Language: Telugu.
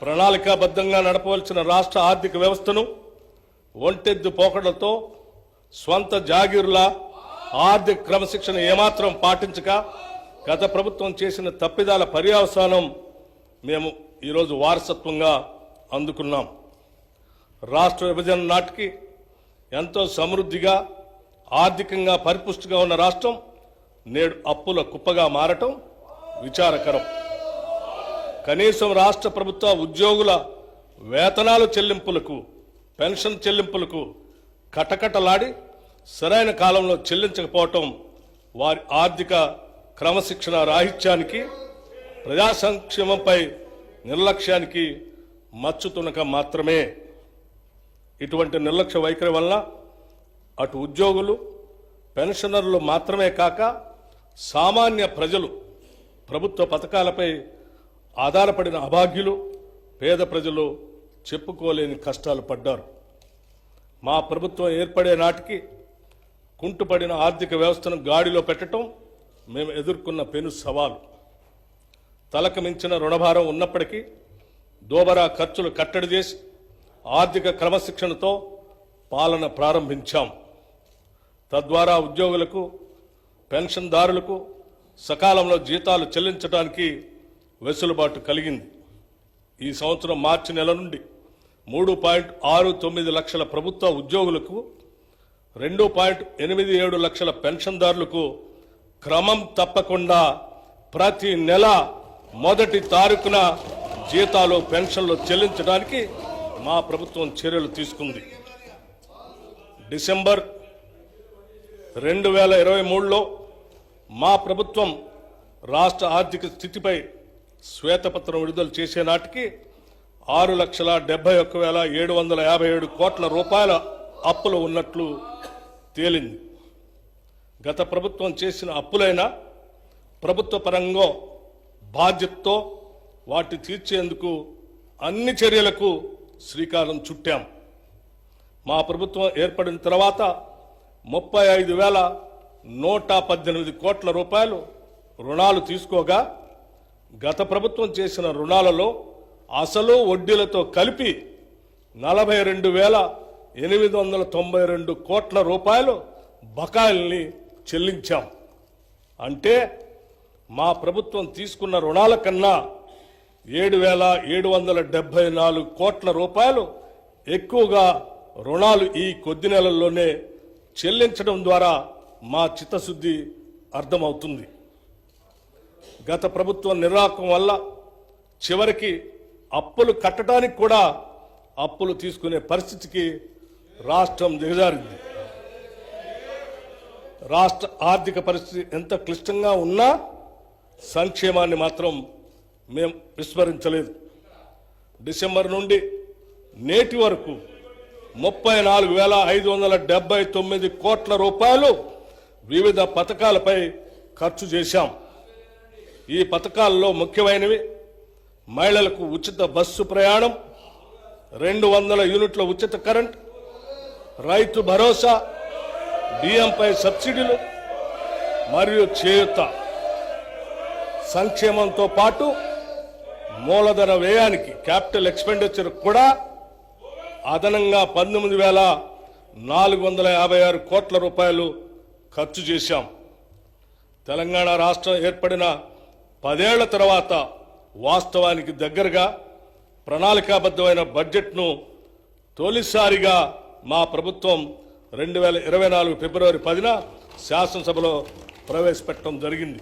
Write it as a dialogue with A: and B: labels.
A: ప్రణాళికాబద్ధంగా నడపవలసిన రాష్ట్ర ఆర్థిక వ్యవస్థను ఒంటెద్దు పోకడలతో స్వంత జాగీరుల ఆర్థిక క్రమశిక్షణ ఏమాత్రం పాటించక గత ప్రభుత్వం చేసిన తప్పిదాల పర్యవసానం మేము ఈరోజు వారసత్వంగా అందుకున్నాం. రాష్ట్ర విభజన నాటికి ఎంతో సమృద్ధిగా ఆర్థికంగా పరిపుష్టిగా ఉన్న రాష్ట్రం నేడు అప్పుల కుప్పగా మారటం విచారకరం. కనీసం రాష్ట్ర ప్రభుత్వ ఉద్యోగుల వేతనాల చెల్లింపులకు, పెన్షన్ చెల్లింపులకు కటకటలాడి సరైన కాలంలో చెల్లించకపోవటం వారి ఆర్థిక క్రమశిక్షణ రాహిత్యానికి, ప్రజా సంక్షేమంపై నిర్లక్ష్యానికి మచ్చుతునక మాత్రమే. ఇటువంటి నిర్లక్ష్య వైఖరి వలన అటు ఉద్యోగులు, పెన్షనర్లు మాత్రమే కాక సామాన్య ప్రజలు, ప్రభుత్వ పథకాలపై ఆధారపడిన అభాగ్యులు, పేద ప్రజలు చెప్పుకోలేని కష్టాలు పడ్డారు. మా ప్రభుత్వం ఏర్పడే నాటికి కుంటుపడిన ఆర్థిక వ్యవస్థను గాడిలో పెట్టడం మేము ఎదుర్కొన్న పెను సవాలు. తలకు మించిన రుణభారం ఉన్నప్పటికీ దోబరా ఖర్చులు కట్టడి చేసి ఆర్థిక క్రమశిక్షణతో పాలన ప్రారంభించాం. తద్వారా ఉద్యోగులకు, పెన్షన్దారులకు సకాలంలో జీతాలు చెల్లించడానికి వెసులుబాటు కలిగింది. ఈ సంవత్సరం మార్చి నెల నుండి 3.69 లక్షల ప్రభుత్వ ఉద్యోగులకు, 2.87 లక్షల పెన్షన్దారులకు క్రమం తప్పకుండా ప్రతి నెల మొదటి తారీఖున జీతాలు, పెన్షన్లు చెల్లించడానికి మా ప్రభుత్వం చర్యలు తీసుకుంది. డిసెంబర్ 2023లో మా ప్రభుత్వం రాష్ట్ర ఆర్థిక స్థితిపై శ్వేతపత్రం విడుదల చేసే నాటికి 6,71,757 కోట్ల రూపాయల అప్పులు ఉన్నట్లు తేలింది. గత ప్రభుత్వం చేసిన అప్పులైనా ప్రభుత్వ పరంగా బాధ్యతతో వాటి తీర్చేందుకు అన్ని చర్యలకు శ్రీకారం చుట్టాం. మా ప్రభుత్వం ఏర్పడిన తర్వాత 35,118 కోట్ల రూపాయలు రుణాలు తీసుకోగా, గత ప్రభుత్వం చేసిన రుణాలలో అసలు వడ్డీలతో కలిపి 42,892 కోట్ల రూపాయలు బకాయిల్ని చెల్లించాం. అంటే మా ప్రభుత్వం తీసుకున్న రుణాల కన్నా 7,774 కోట్ల రూపాయలు ఎక్కువగా రుణాలు ఈ కొద్ది నెలల్లోనే చెల్లించడం ద్వారా మా చిత్తశుద్ధి అర్థమవుతుంది. గత ప్రభుత్వం నిర్వాహకం వల్ల చివరికి అప్పులు కట్టడానికి కూడా అప్పులు తీసుకునే పరిస్థితికి రాష్ట్రం దిగజారింది. రాష్ట్ర ఆర్థిక పరిస్థితి ఎంత క్లిష్టంగా ఉన్నా సంక్షేమాన్ని మాత్రం మేము విస్మరించలేదు. డిసెంబర్ నుండి నేటి వరకు 34,579 కోట్ల రూపాయలు వివిధ పథకాలపై ఖర్చు చేశాం. ఈ పథకాల్లో ముఖ్యమైనవి మహిళలకు ఉచిత బస్సు ప్రయాణం, 200 యూనిట్ల ఉచిత కరెంట్, రైతు భరోసా, బియ్యంపై సబ్సిడీలు మరియు చేయూత. సంక్షేమంతో పాటు మూలధన వ్యయానికి, క్యాపిటల్ ఎక్స్పెండిచర్ కూడా అదనంగా 19,456 కోట్ల రూపాయలు ఖర్చు చేశాం. తెలంగాణ రాష్ట్రం ఏర్పడిన 10 ఏళ్ల తర్వాత వాస్తవానికి దగ్గరగా ప్రణాళికాబద్ధమైన బడ్జెట్ను తొలిసారిగా మా ప్రభుత్వం 2024 ఫిబ్రవరి 10న శాసనసభలో ప్రవేశపెట్టడం జరిగింది.